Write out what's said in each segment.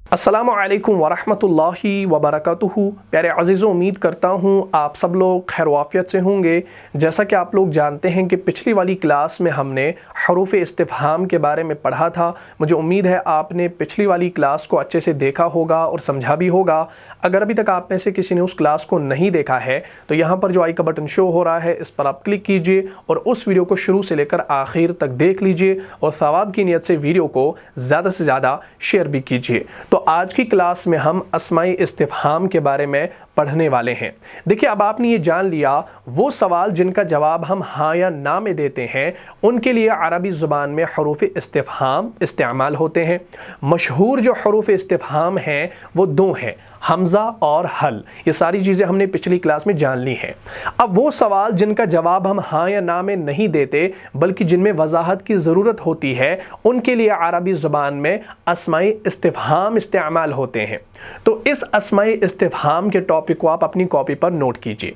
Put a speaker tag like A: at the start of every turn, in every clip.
A: अस्सलामु अलैकुम वरहमतुल्लाहि वबरकातुहू। प्यारे अज़ीज़ों, उम्मीद करता हूँ आप सब लोग खैर वाफ़ियत से होंगे। जैसा कि आप लोग जानते हैं कि पिछली वाली क्लास में हमने हरूफ इस्तिफ़हाम के बारे में पढ़ा था। मुझे उम्मीद है आपने पिछली वाली क्लास को अच्छे से देखा होगा और समझा भी होगा। अगर अभी तक आप में से किसी ने उस क्लास को नहीं देखा है तो यहाँ पर जो आई का बटन शो हो रहा है इस पर आप क्लिक कीजिए और उस वीडियो को शुरू से लेकर आखिर तक देख लीजिए और सवाब की नीयत से वीडियो को ज़्यादा से ज़्यादा शेयर भी कीजिए। तो आज की क्लास में हम अस्माए इस्तिफ़हाम के बारे में पढ़ने वाले हैं। देखिए, अब आपने ये जान लिया वो सवाल जिनका जवाब हम हाँ या ना में देते हैं उनके लिए अरबी ज़ुबान में हरूफ इस्तिफ़हाम इस्तेमाल होते हैं। मशहूर जो हरूफ इस्तिफ़हाम हैं वो दो हैं, हमज़ा और हल। ये सारी चीज़ें हमने पिछली क्लास में जान ली हैं। अब वो सवाल जिनका जवाब हम हाँ या ना में नहीं देते बल्कि जिनमें वजाहत की ज़रूरत होती है उनके लिए अरबी ज़ुबान में अस्माए इस्तिफ़हाम इस्तेमाल होते हैं। तो इस अस्माए इस्तिफ़हाम के टॉपिक को आप अपनी कॉपी पर नोट कीजिए।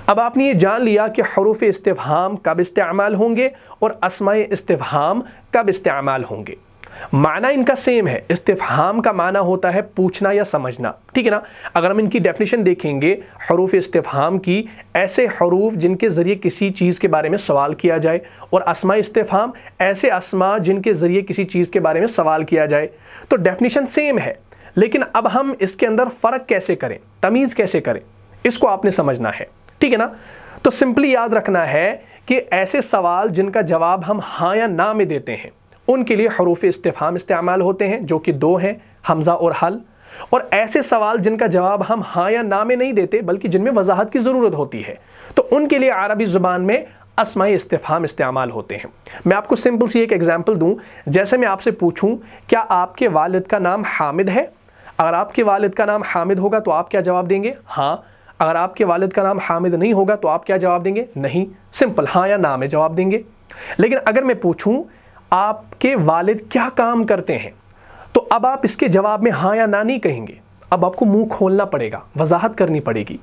A: अब आपने ये जान लिया कि हरूफ इस्तिफ़हाम कब इस्तेमाल होंगे और अस्माए इस्तिफ़हाम कब इस्तेमाल होंगे। माना इनका सेम है। इस्तिफ़हाम का माना होता है पूछना या समझना, ठीक है ना। अगर हम इनकी डेफिनेशन देखेंगे हरूफ इस्तिफ़हाम की, ऐसे हरूफ जिनके ज़रिए किसी चीज़ के बारे में सवाल किया जाए, और अस्मा इस्तिफ़हाम ऐसे अस्मा जिनके ज़रिए किसी चीज़ के बारे में सवाल किया जाए। तो डेफिनेशन सेम है, लेकिन अब हम इसके अंदर फ़र्क कैसे करें, तमीज़ कैसे करें, इसको आपने समझना है, ठीक है ना। तो सिंपली याद रखना है कि ऐसे सवाल जिनका जवाब हम हाँ या ना में देते हैं उनके लिए हरूफ इस्तिफ़हाम इस्तेमाल होते हैं, जो कि दो हैं, हमज़ा और हल। और ऐसे सवाल जिनका जवाब हम हाँ या ना में नहीं देते बल्कि जिनमें वजाहत की ज़रूरत होती है तो उनके लिए अरबी ज़ुबान में अस्माए इस्तिफ़हाम इस्तेमाल होते हैं। मैं आपको सिंपल सी एक एग्जांपल दूं। जैसे मैं आपसे पूछूं क्या आपके वालिद का नाम हामिद है? अगर आपके वालिद का नाम हामिद होगा तो आप क्या जवाब देंगे? हाँ। अगर आपके वालिद का नाम हामिद नहीं होगा तो आप क्या जवाब देंगे? नहीं। सिंपल हाँ या ना में जवाब देंगे। लेकिन अगर मैं पूछूं आपके वालिद क्या काम करते हैं तो अब आप इसके जवाब में हाँ या ना नहीं कहेंगे। अब आपको मुंह खोलना पड़ेगा, वजाहत करनी पड़ेगी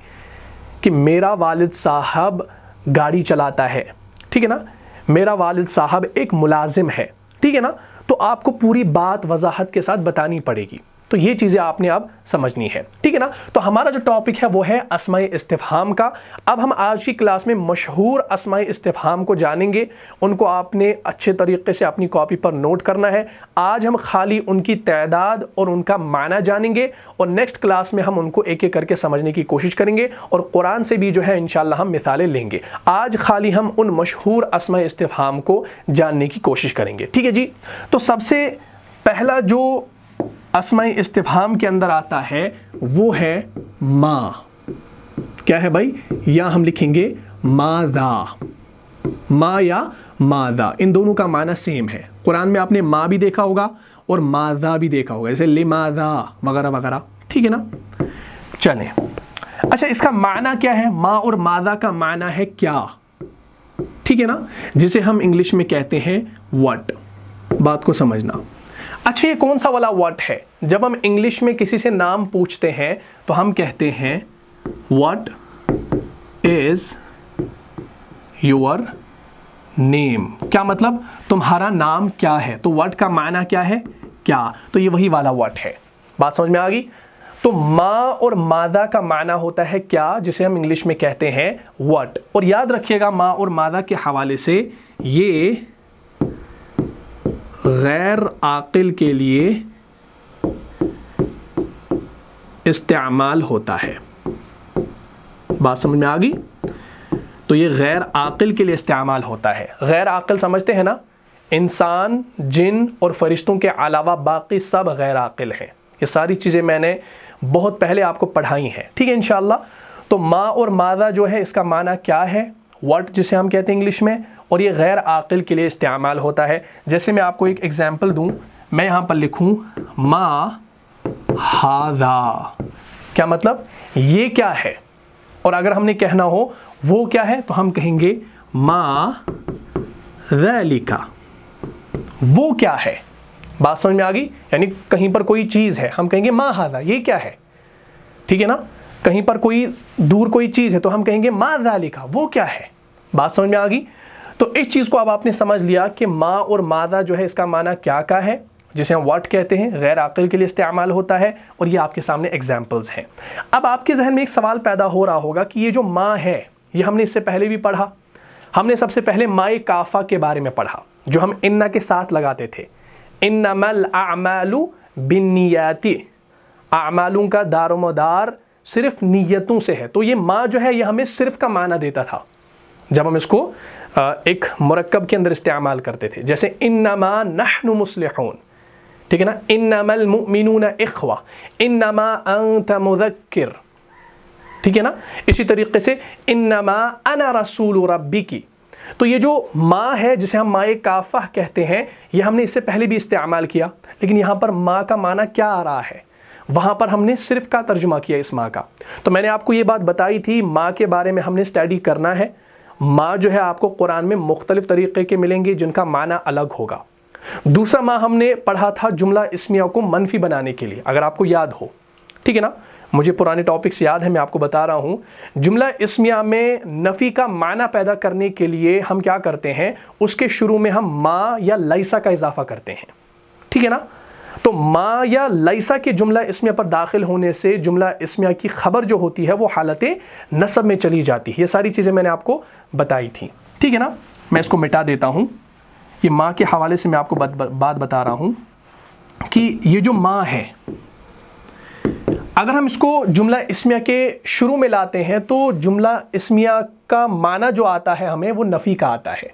A: कि मेरा वालिद साहब गाड़ी चलाता है, ठीक है ना, मेरा वालिद साहब एक मुलाजिम है, ठीक है ना। तो आपको पूरी बात वजाहत के साथ बतानी पड़ेगी। तो ये चीज़ें आपने अब समझनी है, ठीक है ना। तो हमारा जो टॉपिक है वो है अस्माए इस्तिफ़हाम का। अब हम आज की क्लास में मशहूर अस्माए इस्तिफ़हाम को जानेंगे। उनको आपने अच्छे तरीके से अपनी कॉपी पर नोट करना है। आज हम खाली उनकी तादाद और उनका माना जानेंगे और नेक्स्ट क्लास में हम उनको एक एक करके समझने की कोशिश करेंगे और कुरान से भी जो है इंशाअल्लाह हम मिसालें लेंगे। आज खाली हम उन मशहूर अस्माए इस्तिफ़हाम को जानने की कोशिश करेंगे, ठीक है जी। तो सबसे पहला जो अस्माए इस्तिफ़हाम के अंदर आता है वो है माँ। क्या है भाई? या हम लिखेंगे मादा। माँ या मादा, इन दोनों का माना सेम है। कुरान में आपने माँ भी देखा होगा और मादा भी देखा होगा, जैसे लिमादा वगैरह वगैरह, ठीक है ना। चलें, अच्छा इसका माना क्या है? माँ और मादा का माना है क्या, ठीक है ना, जिसे हम इंग्लिश में कहते हैं व्हाट। बात को समझना। अच्छा, ये कौन सा वाला व्हाट है? जब हम इंग्लिश में किसी से नाम पूछते हैं तो हम कहते हैं व्हाट इज योर नेम। क्या मतलब? तुम्हारा नाम क्या है? तो व्हाट का माना क्या है? क्या। तो ये वही वाला व्हाट है। बात समझ में आ गई? तो माँ और मादा का माना होता है क्या, जिसे हम इंग्लिश में कहते हैं व्हाट। और याद रखिएगा माँ और मादा के हवाले से ये गैर आकिल के लिए इस्तेमाल होता है। बात समझ में आ गई? तो ये गैर आकिल के लिए इस्तेमाल होता है। गैर आकिल समझते हैं ना, इंसान, जिन और फरिश्तों के अलावा बाकी सब गैर आकिल हैं। ये सारी चीज़ें मैंने बहुत पहले आपको पढ़ाई हैं, ठीक है इंशाअल्लाह। तो माँ और मादा जो है इसका माना क्या है? व्हाट, जिसे हम कहते हैं इंग्लिश में, और ये गैर आकिल के लिए इस्तेमाल होता है। जैसे मैं आपको एक एग्जांपल दूं, मैं यहाँ पर लिखूं मा हादा। क्या मतलब? ये क्या है। और अगर हमने कहना हो वो क्या है तो हम कहेंगे मा ज़ालिका। वो क्या है। बात समझ में आ गई? यानी कहीं पर कोई चीज़ है हम कहेंगे मा हादा, ये क्या है, ठीक है ना। कहीं पर कोई दूर कोई चीज़ है तो हम कहेंगे मा ज़ालिका, वो क्या है। बात समझ में आ गई? तो इस चीज़ को अब आपने समझ लिया कि माँ और मादा जो है इसका माना क्या है। جسے ہم واٹ کہتے ہیں، غیر عاقل کے لیے استعمال ہوتا ہے، اور یہ آپ کے سامنے ایگزامپلز ہیں۔ اب آپ کے ذہن میں ایک سوال پیدا ہو رہا ہوگا کہ یہ جو ما ہے، یہ ہم نے اس سے پہلے بھی پڑھا۔ ہم نے سب سے پہلے مائے کافہ کے بارے میں پڑھا، جو ہم انا کے ساتھ لگاتے تھے، انما الاعمال بالنیات، اعمالوں کا دار و مدار صرف نیتوں سے ہے۔ تو یہ ما جو ہے یہ ہمیں صرف کا معنی دیتا تھا جب ہم اس کو ایک مرکب کے اندر استعمال کرتے تھے، جیسے انما نحن مصلحون، ٹھیک ہے نا، انما المؤمنون اخوہ، انما انت مذکر، ٹھیک ہے نا۔ اسی طریقے سے انما انا رسول ربک، تو یہ جو ما ہے جسے ہم مائے کافہ کہتے ہیں، یہ ہم نے اس سے پہلے بھی استعمال کیا، لیکن یہاں پر ما کا معنی کیا آ رہا ہے؟ وہاں پر ہم نے صرف کا ترجمہ کیا اس ما کا۔ تو میں نے آپ کو یہ بات بتائی تھی، ما کے بارے میں ہم نے اسٹڈی کرنا ہے۔ ما جو ہے آپ کو قرآن میں مختلف طریقے کے ملیں گے جن کا معنی الگ ہوگا۔ دوسرا ما ہم نے پڑھا تھا جملہ اسمیہ کو منفی بنانے کے لیے، اگر آپ کو یاد ہو، ٹھیک ہے نا۔ مجھے پرانے ٹاپکس یاد ہیں، میں آپ کو بتا رہا ہوں۔ جملہ اسمیہ میں نفی کا معنی پیدا کرنے کے لیے ہم کیا کرتے ہیں، اس کے شروع میں ہم ما یا لیسا کا اضافہ کرتے ہیں، ٹھیک ہے نا۔ تو ما یا لیسا کے جملہ اسمیہ پر داخل ہونے سے جملہ اسمیہ کی خبر جو ہوتی ہے وہ حالت نصب میں چلی جاتی ہے۔ یہ ساری چیزیں میں نے آپ کو بتائی تھی، ٹھیک ہے نا۔ میں اس کو مٹا دیتا ہوں۔ یہ ما کے حوالے سے میں آپ کو بات بتا رہا ہوں کہ یہ جو ما ہے، اگر ہم اس کو جملہ اسمیہ کے شروع میں لاتے ہیں تو جملہ اسمیہ کا معنی جو آتا ہے ہمیں وہ نفی کا آتا ہے،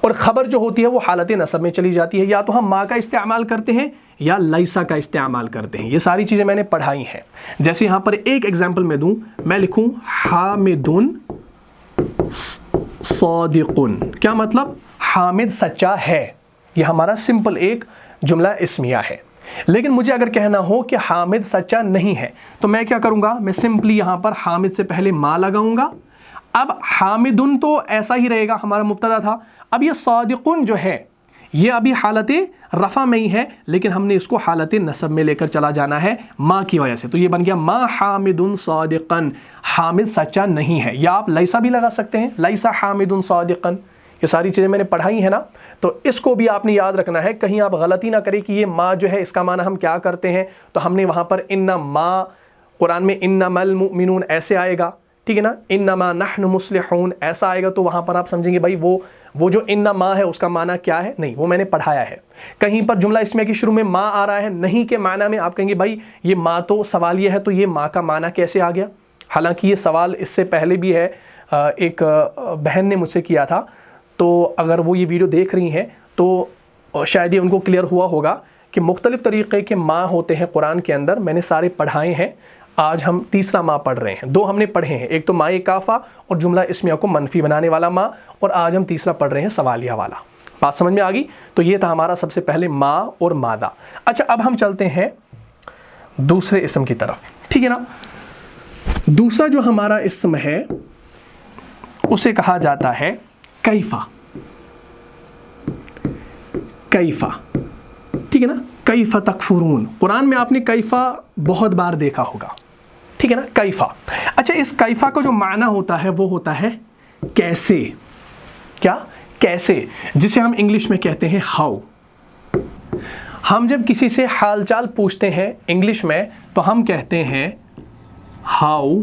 A: اور خبر جو ہوتی ہے وہ حالت نصب میں چلی جاتی ہے۔ یا تو ہم ما کا استعمال کرتے ہیں یا لیسا کا استعمال کرتے ہیں۔ یہ ساری چیزیں میں نے پڑھائی ہیں۔ جیسے یہاں پر ایک ایگزامپل میں دوں، میں لکھوں حامد صادقن، کیا مطلب؟ حامد سچا ہے۔ یہ ہمارا سمپل ایک جملہ اسمیہ ہے۔ لیکن مجھے اگر کہنا ہو کہ حامد سچا نہیں ہے تو میں کیا کروں گا؟ میں سمپلی یہاں پر حامد سے پہلے ما لگاؤں گا۔ اب حامدن تو ایسا ہی رہے گا، ہمارا مبتدا تھا۔ اب یہ صادقن جو ہے یہ ابھی حالت رفع میں ہی ہے، لیکن ہم نے اس کو حالت نصب میں لے کر چلا جانا ہے ما کی وجہ سے، تو یہ بن گیا ما حامد صادقن، حامد سچا نہیں ہے۔ یا آپ لیسا بھی لگا سکتے ہیں، لیسا حامد صادقن۔ یہ ساری چیزیں میں نے پڑھائی ہیں نا، تو اس کو بھی آپ نے یاد رکھنا ہے، کہیں آپ غلطی نہ کریں کہ یہ ما جو ہے اس کا معنی ہم کیا کرتے ہیں۔ تو ہم نے وہاں پر انما، قرآن میں انما المؤمنون ایسے آئے گا، ٹھیک ہے نا، انما نحن مصلحون ایسا آئے گا، تو وہاں پر آپ سمجھیں گے بھائی وہ جو انما ہے اس کا معنی کیا ہے؟ نہیں، وہ میں نے پڑھایا ہے۔ کہیں پر جملہ اسمیہ کے شروع میں ما آ رہا ہے نہیں کے معنی میں، آپ کہیں گے بھائی یہ ما تو سوالیہ ہے، تو یہ ما کا معنی کیسے آ گیا؟ حالانکہ یہ سوال اس سے پہلے بھی ہے، ایک بہن نے مجھ سے کیا تھا، تو اگر وہ یہ ویڈیو دیکھ رہی ہیں تو شاید یہ ان کو کلیئر ہوا ہوگا کہ مختلف طریقے کے ما ہوتے ہیں قرآن کے اندر۔ میں نے سارے پڑھائے ہیں، آج ہم تیسرا ما پڑھ رہے ہیں۔ دو ہم نے پڑھے ہیں، ایک تو مائے کافہ اور جملہ اسمیہ کو منفی بنانے والا ما، اور آج ہم تیسرا پڑھ رہے ہیں سوالیہ والا۔ بات سمجھ میں آ گئی؟ تو یہ تھا ہمارا سب سے پہلے ما اور مادہ۔ اچھا، اب ہم چلتے ہیں دوسرے اسم کی طرف، ٹھیک ہے نا۔ دوسرا جو ہمارا اسم ہے اسے کہا جاتا ہے کیفا، کیفا، ٹھیک ہے نا، کیفا تکفرون۔ قرآن میں آپ نے کیفا بہت بار دیکھا ہوگا، ٹھیک ہے نا، کیفا۔ اچھا، اس کیفا کا جو معنی ہوتا ہے وہ ہوتا ہے کیسے، کیا؟ کیسے، جسے ہم انگلش میں کہتے ہیں ہاؤ۔ ہم جب کسی سے حال چال پوچھتے ہیں انگلش میں تو ہم کہتے ہیں ہاؤ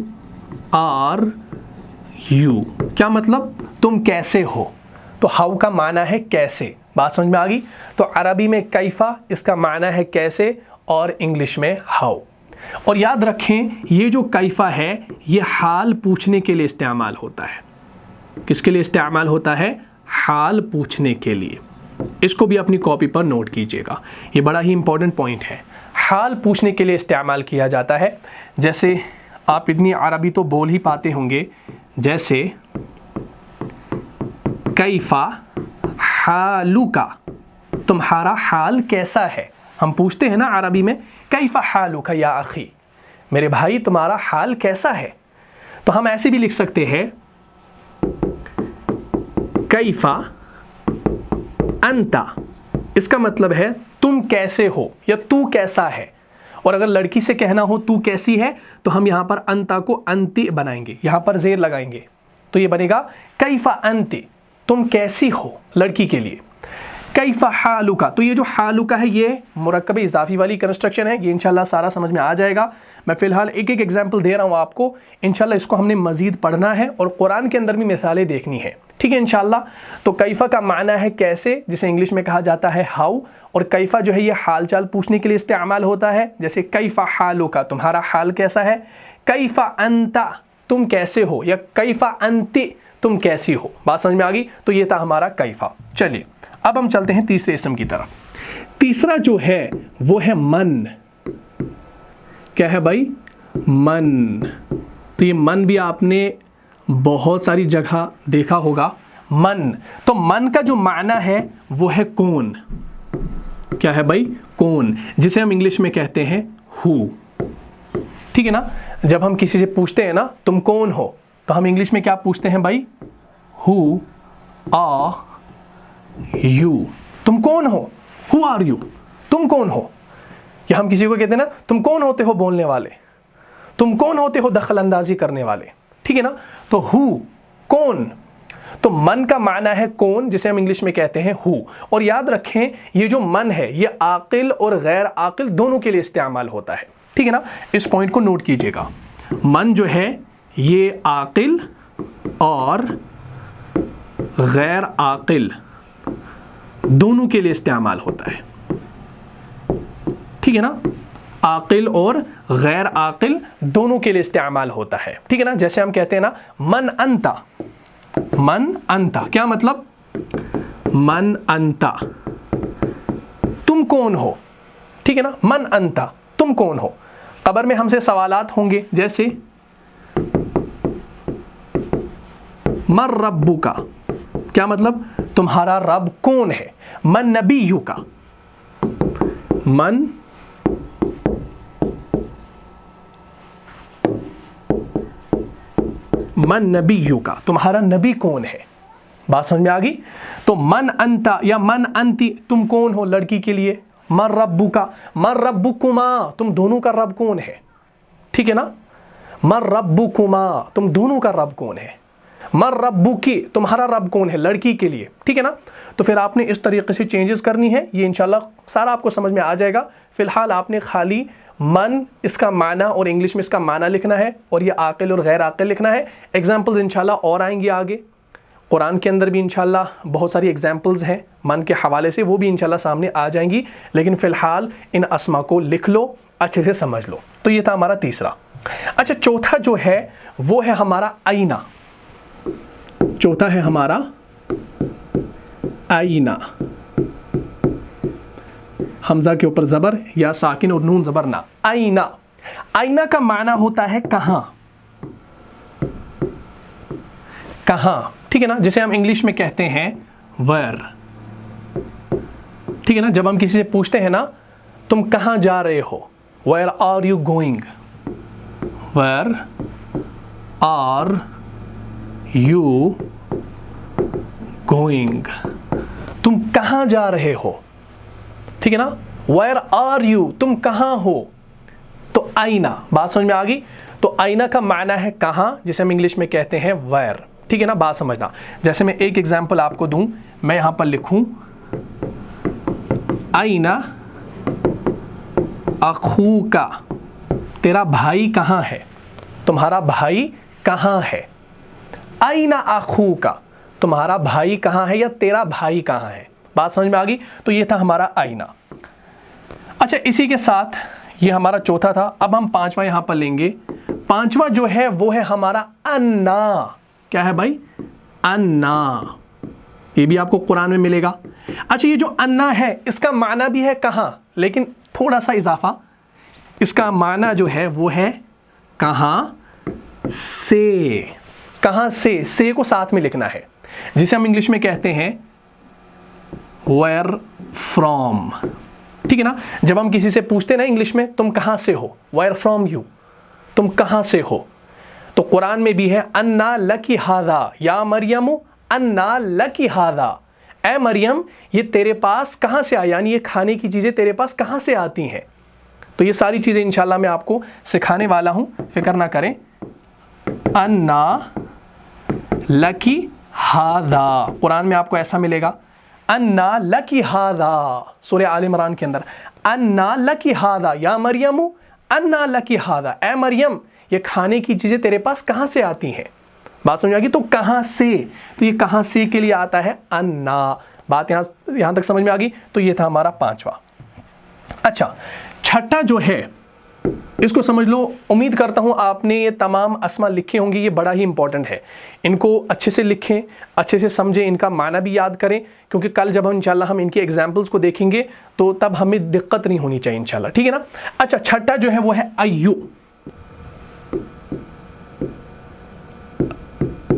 A: آر یو، کیا مطلب؟ تم کیسے ہو۔ تو ہاؤ کا معنی ہے کیسے۔ بات سمجھ میں آ گئی؟ تو عربی میں کیفا اس کا معنی ہے کیسے، اور انگلش میں ہاؤ۔ اور یاد رکھیں یہ جو کیفا ہے یہ حال پوچھنے کے لیے استعمال ہوتا ہے۔ کس کے لیے استعمال ہوتا ہے؟ حال پوچھنے کے لیے۔ اس کو بھی اپنی کاپی پر نوٹ کیجئے گا، یہ بڑا ہی امپورٹنٹ پوائنٹ ہے۔ حال پوچھنے کے لیے استعمال کیا جاتا ہے۔ جیسے آپ اتنی عربی تو بول ہی پاتے ہوں گے، جیسے کیفا حالوکا، تمہارا حال کیسا ہے۔ ہم پوچھتے ہیں نا عربی میں کیفا حالوکا یا اخی، میرے بھائی تمہارا حال کیسا ہے۔ تو ہم ایسے بھی لکھ سکتے ہیں کیفا انتا، اس کا مطلب ہے تم کیسے ہو یا تو کیسا ہے۔ اور اگر لڑکی سے کہنا ہو تو کیسی ہے تو ہم یہاں پر انتا کو انتی بنائیں گے، یہاں پر زیر لگائیں گے، تو یہ بنے گا کیفا انتی، تم کیسی ہو، لڑکی کے لیے۔ कैफ़ा हालुका, तो ये जो हालुका है ये मुरक्कब इजाफी वाली कंस्ट्रक्शन है, ये इंशाल्लाह सारा समझ में आ जाएगा। मैं फ़िलहाल एक एक एग्जाम्पल दे रहा हूँ आपको, इंशाल्लाह इसको हमने मज़ीद पढ़ना है और कुरान के अंदर भी मिसालें देखनी है, ठीक है इंशाल्लाह। तो कैफ़ा का माना है कैसे, जिसे इंग्लिश में कहा जाता है हाउ, और कैफ़ा जो है ये हाल चाल पूछने के लिए इस्तेमाल होता है, जैसे कैफ़ा हालुका, तुम्हारा हाल कैसा है, कैफ़ा अंता, तुम कैसे हो, या कैफ़ा अंती, तुम कैसी हो। बात समझ में आ गई। तो ये था हमारा कैफ़ा। चलिए अब हम चलते हैं तीसरे इसम की तरफ। तीसरा जो है वो है मन। क्या है भाई, मन। तो ये मन भी आपने बहुत सारी जगह देखा होगा, मन। तो मन का जो माना है वो है कौन। क्या है भाई, कौन, जिसे हम इंग्लिश में कहते हैं हु, ठीक है ना। जब हम किसी से पूछते हैं ना तुम कौन हो, तो हम इंग्लिश में क्या पूछते हैं भाई, हु आर यू, तुम कौन हो, हु आर यू, तुम कौन हो। या हम किसी को कहते हैं ना तुम कौन होते हो बोलने वाले, तुम कौन होते हो दखल अंदाजी करने वाले, ठीक है ना। तो हु, कौन। तो मन का माना है कौन, जिसे हम इंग्लिश में कहते हैं हु। और याद रखें ये जो मन है ये आकिल और गैर आकिल दोनों के लिए इस्तेमाल होता है, ठीक है ना। इस पॉइंट को नोट कीजिएगा, मन जो है ये आकिल और गैर आकिल दोनों के लिए इस्तेमाल होता है, ठीक है ना। आकिल और गैर आकिल दोनों के लिए इस्तेमाल होता है, ठीक है ना। जैसे हम कहते हैं ना मन अंता, मन अंता, क्या मतलब, मन अंता, तुम कौन हो, ठीक है ना। मन अंता, तुम कौन हो। कब्र में हमसे सवालात होंगे, जैसे मन रब्बुका, क्या मतलब, तुम्हारा रब कौन है। मन नबीयुका, मन नबीयुका, तुम्हारा नबी कौन है। बात समझ में आ गई। तो मन अंता या मन अंती, तुम कौन हो लड़की के लिए। मन रब्बुका, मन रब्बुकुमा, तुम दोनों का रब कौन है, ठीक है ना। मन रब्बुकुमा, तुम दोनों का रब कौन है। मन रब्बुकी, तुम्हारा रब कौन है लड़की के लिए, ठीक है ना। तो फिर आपने इस तरीके से चेंजेस करनी है, ये इंशाल्लाह सारा आपको समझ में आ जाएगा। फिलहाल आपने खाली मन इसका माना और इंग्लिश में इसका माना लिखना है, और ये आकिल और गैर आकिल लिखना है। एग्जाम्पल्स इंशाल्लाह और आएंगी आगे, कुरान के अंदर भी इंशाल्लाह बहुत सारी एग्जाम्पल्स हैं मन के हवाले से, वो भी इंशाल्लाह सामने आ जाएंगी। लेकिन फ़िलहाल इन अस्मा को लिख लो, अच्छे से समझ लो। तो ये था हमारा तीसरा। अच्छा, चौथा जो है वो है हमारा आईना। चौथा है हमारा आईना। हमजा के ऊपर ज़बर, या साकिन और नून ज़बर ना, आईना। आईना का माना होता है कहाँ, कहाँ, ठीक है ना। जैसे हम इंग्लिश में कहते हैं वेयर, ठीक है ना। जब हम किसी से पूछते हैं ना तुम कहाँ जा रहे हो, where are you going, where are you going, तुम कहाँ जा रहे हो, ठीक है ना। वेयर आर यू, तुम कहाँ हो। तो आईना, बात समझ में आ गई। तो आईना का माना है कहाँ, जिसे हम इंग्लिश में कहते हैं वेयर, ठीक है ना। बात समझना। जैसे मैं एक एग्जांपल आपको दूं, मैं यहां पर लिखूं आईना अखूका, तेरा भाई कहाँ है, तुम्हारा भाई कहाँ है। आईना अखूका, तुम्हारा भाई कहाँ है या तेरा भाई कहाँ है। बात समझ में आ गई। तो ये था हमारा आईना। अच्छा, इसी के साथ ये हमारा चौथा था। अब हम पांचवा यहां पर लेंगे। पांचवा जो है वो है हमारा अन्ना। क्या है भाई, अन्ना। ये भी आपको कुरान में मिलेगा। अच्छा, ये जो अन्ना है इसका माना भी है कहाँ, लेकिन थोड़ा सा इजाफा, इसका माना जो है वो है कहाँ से। कहाँ से को साथ में लिखना है, जिसे हम इंग्लिश में कहते हैं वेयर फ्रॉम, ठीक है ना। जब हम किसी से पूछते हैं ना इंग्लिश में तुम कहाँ से हो, वेयर फ्रॉम यू, तुम कहाँ से हो। तो कुरान में भी है अन्ना लकी हादा या मरियम, अन्ना लकी हादा, ए मरियम ये तेरे पास कहाँ से आया, यानी ये खाने की चीज़ें तेरे पास कहाँ से आती हैं। तो ये सारी चीज़ें इंशाल्लाह मैं आपको सिखाने वाला हूँ, फिक्र ना करें। अन्ना लकी हादा, कुरान में आपको ऐसा मिलेगा, अन्ना लकी हादा, सूरह आल इमरान के अंदर, अन्ना लकी हादा या मरियम, अन्ना लकी हादा, ए मरियम ये खाने की चीज़ें तेरे पास कहाँ से आती हैं। बात समझ आ गई? तो कहाँ से, तो ये कहाँ से के लिए आता है अन्ना। बात यहाँ तक समझ में आ गई? तो ये था हमारा पांचवा। अच्छा, छठा जो है इसको समझ लो। उम्मीद करता हूँ आपने ये तमाम अस्मा लिखे होंगे, ये बड़ा ही इंपॉर्टेंट है। इनको अच्छे से लिखें, अच्छे से समझें, इनका माना भी याद करें, क्योंकि कल जब हम इंशाल्लाह हम इनकी एग्जाम्पल्स को देखेंगे तो तब हमें दिक्कत नहीं होनी चाहिए इंशाल्लाह, ठीक है ना। अच्छा, छठा जो है वो है अय्यु।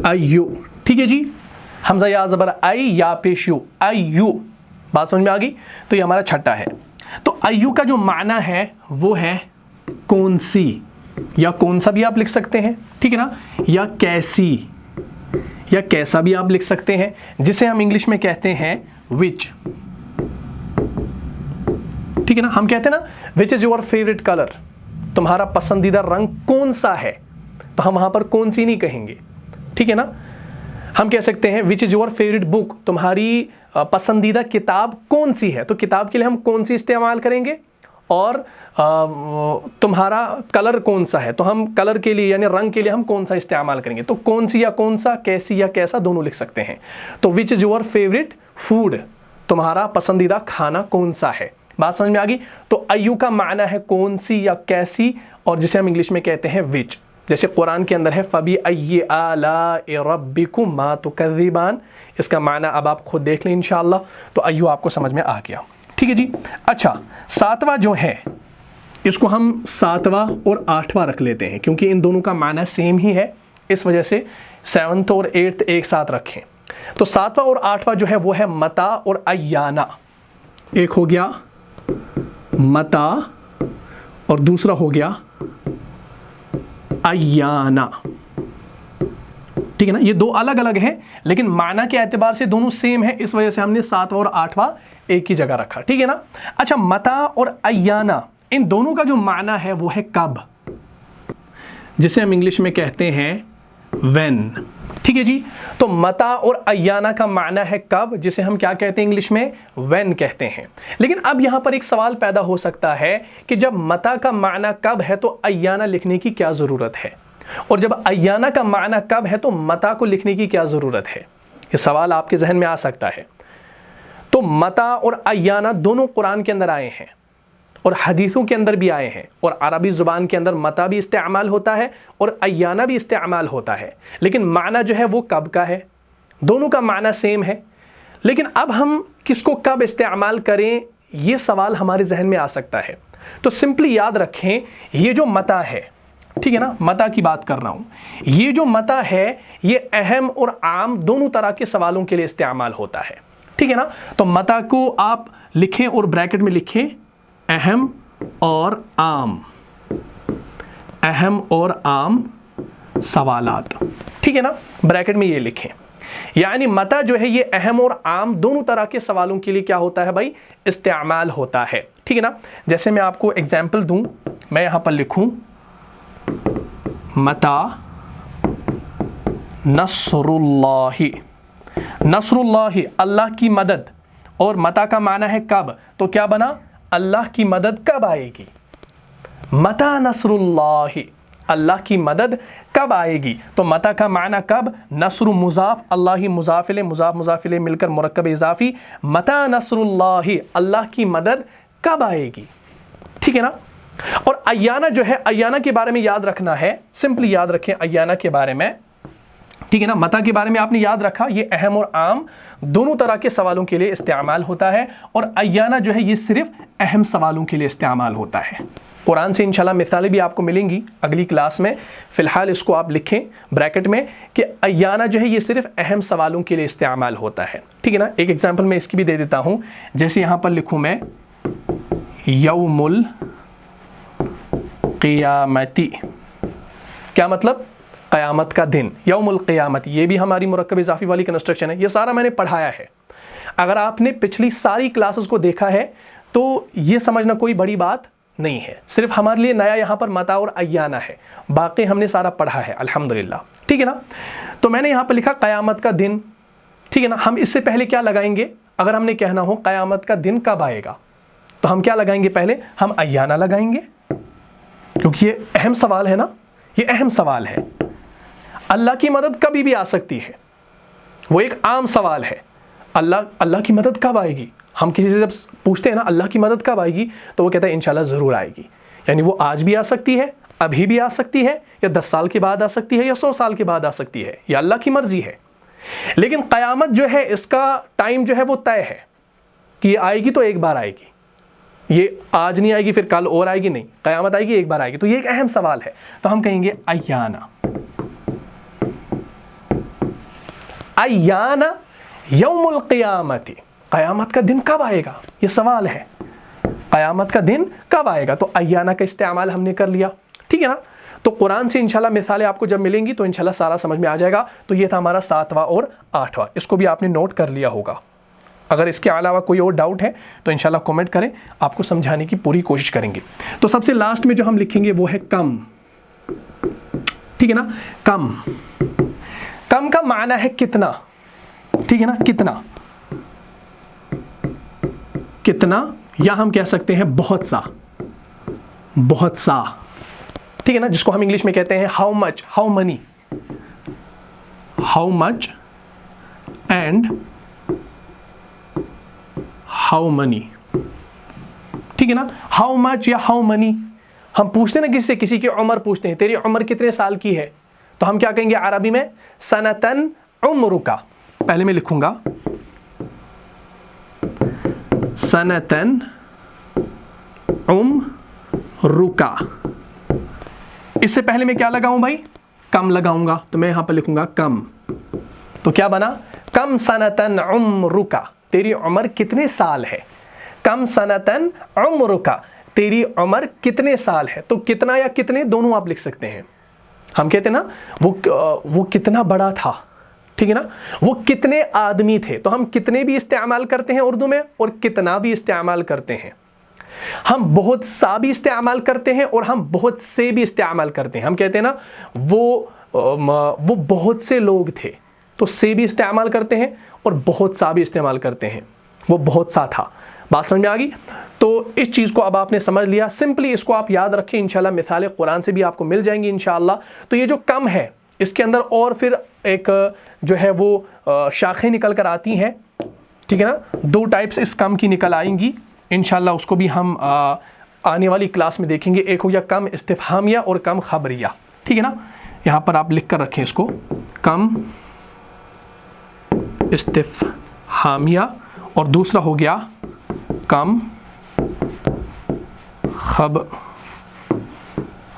A: अय्यु, ठीक है जी, हमजा या ज़बर आई या पेश यू, अय्यु। बात समझ में आ गई? तो ये हमारा छठा है। तो अय्यु का जो माना है वो है कौन सी, या कौन सा भी आप लिख सकते हैं, ठीक है ना, या कैसी, या कैसा भी आप लिख सकते हैं, जिसे हम इंग्लिश में कहते हैं विच, ठीक है ना। हम कहते हैं ना which is your favourite colour, तुम्हारा पसंदीदा रंग कौन सा है, तो हम वहां पर कौन सी नहीं कहेंगे, ठीक है ना। हम कह सकते हैं which is your favourite book, तुम्हारी पसंदीदा किताब कौन सी है, तो किताब के लिए हम कौन सी इस्तेमाल करेंगे, और तुम्हारा कलर कौन सा है, तो हम कलर के लिए यानी रंग के लिए हम कौन सा इस्तेमाल करेंगे। तो कौन सी या कौन सा, कैसी या कैसा, दोनों लिख सकते हैं। तो which is your favourite food, तुम्हारा पसंदीदा खाना कौन सा है। बात समझ में आ गई? तो अय्यु का माना है कौन सी या कैसी, और जिसे हम इंग्लिश में कहते हैं विच। जैसे कुरान के अंदर है फबी अय्यि आलाइ रब्बिकुमा तुकज़्ज़िबान, इसका माना अब आप खुद देख लें इंशाअल्लाह। तो अय्यु आपको समझ में आ गया, ठीक है जी। अच्छा, सातवां जो है इसको हम सातवां और आठवां रख लेते हैं, क्योंकि इन दोनों का माना सेम ही है, इस वजह से सेवन्थ और एट्थ एक साथ रखें। तो सातवां और आठवां जो है वो है मता और अय्याना। एक हो गया मता और दूसरा हो गया अय्याना, ठीक है ना। ये दो अलग अलग हैं, लेकिन माना के एतबार से दोनों सेम है, इस वजह से हमने सातवां और आठवां एक ही जगह रखा, ठीक है ना। अच्छा, मता और अय्याना इन दोनों का जो माना है वो है कब, जिसे हम इंग्लिश में कहते हैं व्हेन, ठीक है जी। तो मता और अय्याना का माना है कब, जिसे हम क्या कहते हैं इंग्लिश में, व्हेन कहते हैं। लेकिन अब यहां पर एक सवाल पैदा हो सकता है कि जब मता का माना कब है तो अय्याना लिखने की क्या जरूरत है, और जब अय्याना का माना कब है तो मता को लिखने की क्या जरूरत है। ये सवाल आपके जहन में आ सकता है। तो मता और अय्याना दोनों कुरान के अंदर आए हैं और हदीसों के अंदर भी आए हैं, और अरबी ज़ुबान के अंदर मता भी इस्तेमाल होता है और अय्याना भी इस्तेमाल होता है, लेकिन माना जो है वो कब का है। दोनों का माना सेम है, लेकिन अब हम किसको कब इस्तेमाल करें ये सवाल हमारे जहन में आ सकता है। तो सिंपली याद रखें, ये जो मता है, ठीक है ना, मता की बात कर रहा हूँ, ये जो मता है ये अहम और आम दोनों तरह के सवालों के लिए इस्तेमाल होता है, ठीक है ना। तो मता को आप लिखें और ब्रैकेट में लिखें अहम और आम, अहम और आम सवालात, ठीक है ना, ब्रैकेट में ये लिखें। यानी मता जो है ये अहम और आम दोनों तरह के सवालों के लिए क्या होता है भाई, इस्तेमाल होता है, ठीक है ना। जैसे मैं आपको एग्जाम्पल दूं, मैं यहां पर लिखूं मता नस्रुल्लाहि, नस्रुल्लाहि अल्लाह की मदद, और मता का माना है कब, तो क्या बना, अल्लाह की मदद कब आएगी। मता नस्रुल्लाहि, अल्लाह की मदद कब आएगी। तो मता का माना कब, नस्र मुजाफ, अल्लाह ही मुजाफिले, मुजाफ मुजाफिले मिलकर मुरक्कब इजाफी, मता नस्रुल्लाहि अल्लाह की मदद कब आएगी, ठीक है ना। और अय्याना जो है, अय्याना के बारे में याद रखना है, सिंपली याद रखें अय्याना के बारे में, ठीक है ना। मता के बारे में आपने याद रखा, ये अहम और आम दोनों तरह के सवालों के लिए इस्तेमाल होता है, और अय्याना जो है ये सिर्फ अहम सवालों के लिए इस्तेमाल होता है। कुरान से इंशाल्लाह मिसालें भी आपको मिलेंगी अगली क्लास में, फिलहाल इसको आप लिखें ब्रैकेट में कि अय्याना जो है ये सिर्फ अहम सवालों के लिए इस्तेमाल होता है, ठीक है ना। एक एग्जाम्पल मैं इसकी भी दे देता हूँ, जैसे यहाँ पर लिखूँ मैं यौमुल क़ियामती, क्या मतलब, क़यामत का दिन, यौमुल क़ियामत, ये भी हमारी मुरक्कब इजाफी वाली कंस्ट्रक्शन है। ये सारा मैंने पढ़ाया है, अगर आपने पिछली सारी क्लासेस को देखा है तो ये समझना कोई बड़ी बात नहीं है, सिर्फ हमारे लिए नया यहाँ पर मता और अय्याना है, बाकी हमने सारा पढ़ा है अल्हम्दुलिल्लाह, ठीक है ना। तो मैंने यहाँ पर लिखा क़यामत का दिन, ठीक है ना। हम इससे पहले क्या लगाएंगे, اگر ہم نے کہنا ہو قیامت کا دن کب آئے گا تو ہم کیا لگائیں گے؟ پہلے ہم ایانہ لگائیں گے، کیونکہ یہ اہم سوال ہے نا، یہ اہم سوال ہے۔ اللہ کی مدد کبھی بھی آ سکتی ہے، وہ ایک عام سوال ہے۔ اللہ کی مدد کب آئے گی؟ ہم کسی سے جب پوچھتے ہیں نا اللہ کی مدد کب آئے گی تو وہ کہتا ہے انشاءاللہ ضرور آئے گی، یعنی وہ آج بھی آ سکتی ہے، ابھی بھی آ سکتی ہے، یا 10 سال کے بعد آ سکتی ہے، یا 100 سال کے بعد آ سکتی ہے، یہ اللہ کی مرضی ہے۔ لیکن قیامت جو ہے اس کا ٹائم جو ہے وہ طے ہے کہ یہ آئے گی تو ایک بار آئے گی، یہ آج نہیں آئے گی پھر کل اور آئے گی، نہیں، قیامت آئے گی ایک بار آئے گی۔ تو یہ ایک اہم سوال ہے، تو ہم کہیں گے ایانہ یوم القیامت، قیامت کا دن کب آئے گا، یہ سوال ہے، قیامت کا دن کب آئے گا۔ تو ایانہ کا استعمال ہم نے کر لیا، ٹھیک ہے نا۔ تو قرآن سے انشاءاللہ مثالیں آپ کو جب ملیں گی تو انشاءاللہ سارا سمجھ میں آ جائے گا۔ تو یہ تھا ہمارا 7واں اور 8واں، اس کو بھی آپ نے نوٹ کر لیا ہوگا۔ اگر اس کے علاوہ کوئی اور ڈاؤٹ ہے تو انشاءاللہ کومنٹ کریں، آپ کو سمجھانے کی پوری کوشش کریں گے۔ تو سب سے لاسٹ میں جو ہم لکھیں گے وہ ہے کم، ٹھیک ہے نا۔ کم کا معنی ہے کتنا، ٹھیک ہے نا، کتنا، یا ہم کہہ سکتے ہیں بہت سا، ٹھیک ہے نا، جس کو ہم انگلش میں کہتے ہیں how much, how much and how money, ٹھیک ہے نا۔ ہاؤ مچ یا ہاؤ منی، ہم پوچھتے ہیں نا کسی کی عمر پوچھتے ہیں، تیری عمر کتنے سال کی ہے، تو ہم کیا کہیں گے عربی میں؟ سنتن عمرکا، پہلے میں لکھوں گا سنتن عمرکا، اس سے پہلے میں کیا لگاؤں بھائی؟ کم لگاؤں گا، تو میں یہاں پر لکھوں گا کم، تو کیا بنا؟ کم سنتن عمرکا، تیری عمر کتنے سال ہے، کم سنتن عمرکا، تیری عمر کتنے سال ہے۔ تو کتنا یا کتنے دونوں آپ لکھ سکتے ہیں۔ ہم کہتے ہیں نا وہ کتنا بڑا تھا، ٹھیک ہے نا، وہ کتنے آدمی تھے، تو ہم کتنے بھی استعمال کرتے ہیں اردو میں اور کتنا بھی استعمال کرتے ہیں۔ ہم بہت سا بھی استعمال کرتے ہیں اور ہم بہت سے بھی استعمال کرتے ہیں۔ ہم کہتے ہیں نا وہ بہت سے لوگ تھے، تو سے بھی استعمال کرتے ہیں اور بہت سا بھی استعمال کرتے ہیں، وہ بہت سا تھا۔ بات سمجھ میں آ گئی؟ تو اس چیز کو اب آپ نے سمجھ لیا، سمپلی اس کو آپ یاد رکھیں، انشاءاللہ مثالیں قرآن سے بھی آپ کو مل جائیں گی انشاءاللہ۔ تو یہ جو کم ہے اس کے اندر اور پھر ایک جو ہے وہ شاخیں نکل کر آتی ہیں، ٹھیک ہے نا، 2 ٹائپس اس کم کی نکل آئیں گی انشاءاللہ، اس کو بھی ہم آنے والی کلاس میں دیکھیں گے۔ ایک ہو گیا کم استفہامیہ اور کم خبریہ، ٹھیک ہے نا، یہاں پر آپ لکھ کر رکھیں اس کو، کم استفہامیہ، اور دوسرا ہو گیا کم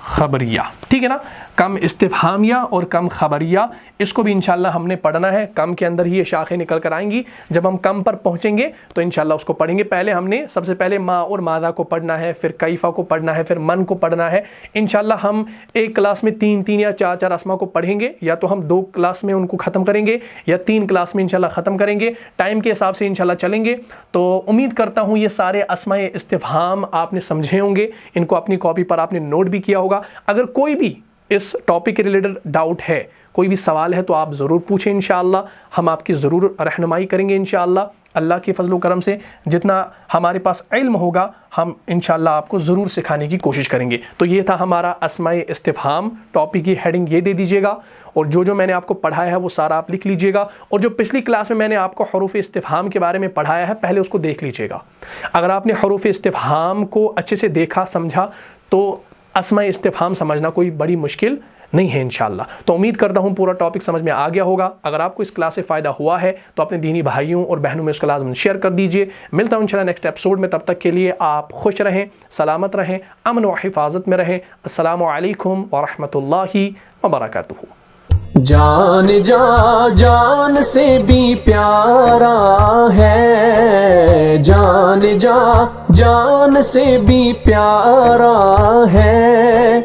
A: خبریہ، ٹھیک ہے نا، کم استفہامیہ اور کم خبریہ، اس کو بھی انشاءاللہ ہم نے پڑھنا ہے۔ کم کے اندر ہی یہ شاخیں نکل کر آئیں گی، جب ہم کم پر پہنچیں گے تو انشاءاللہ اس کو پڑھیں گے۔ پہلے ہم نے سب سے پہلے ما اور ماذا کو پڑھنا ہے، پھر کیفا کو پڑھنا ہے، پھر من کو پڑھنا ہے۔ انشاءاللہ ہم ایک کلاس میں 3 یا 4 اسماء کو پڑھیں گے، یا تو ہم 2 کلاس میں ان کو ختم کریں گے یا 3 کلاس میں انشاءاللہ ختم کریں گے، ٹائم کے حساب سے انشاءاللہ چلیں گے۔ تو امید کرتا ہوں یہ سارے اسماء استفہام آپ نے سمجھے ہوں گے، ان کو اپنی کاپی پر آپ نے نوٹ بھی کیا ہوگا۔ اگر کوئی بھی اس ٹاپک کے ریلیٹڈ ڈاؤٹ ہے، کوئی بھی سوال ہے تو آپ ضرور پوچھیں، انشاءاللہ ہم آپ کی ضرور رہنمائی کریں گے انشاءاللہ۔ اللہ کے فضل و کرم سے جتنا ہمارے پاس علم ہوگا ہم انشاءاللہ آپ کو ضرور سکھانے کی کوشش کریں گے۔ تو یہ تھا ہمارا اسماء استفہام، ٹاپک کی ہیڈنگ یہ دے دیجیے گا، اور جو میں نے آپ کو پڑھایا ہے وہ سارا آپ لکھ لیجیے گا، اور جو پچھلی کلاس میں نے آپ کو حروف استفہام کے بارے میں پڑھایا ہے پہلے اس کو دیکھ لیجیے گا۔ اگر آپ نے حروف استفہام کو اچھے سے دیکھا سمجھا تو اسماء استفہام سمجھنا کوئی بڑی مشکل نہیں ہے انشاءاللہ۔ تو امید کرتا ہوں پورا ٹاپک سمجھ میں آ گیا ہوگا۔ اگر آپ کو اس کلاس سے فائدہ ہوا ہے تو اپنے دینی بھائیوں اور بہنوں میں اس کو لازم شیئر کر دیجئے۔ ملتا ہوں انشاءاللہ نیکسٹ ایپیسوڈ میں، تب تک کے لیے آپ خوش رہیں، سلامت رہیں، امن و حفاظت میں رہیں۔ السلام علیکم ورحمۃ اللہ وبرکاتہ۔
B: جان جان سے بھی پیارا ہے، جان سے بھی پیارا ہے،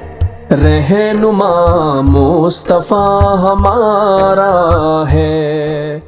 B: رہنما مصطفیٰ ہمارا ہے۔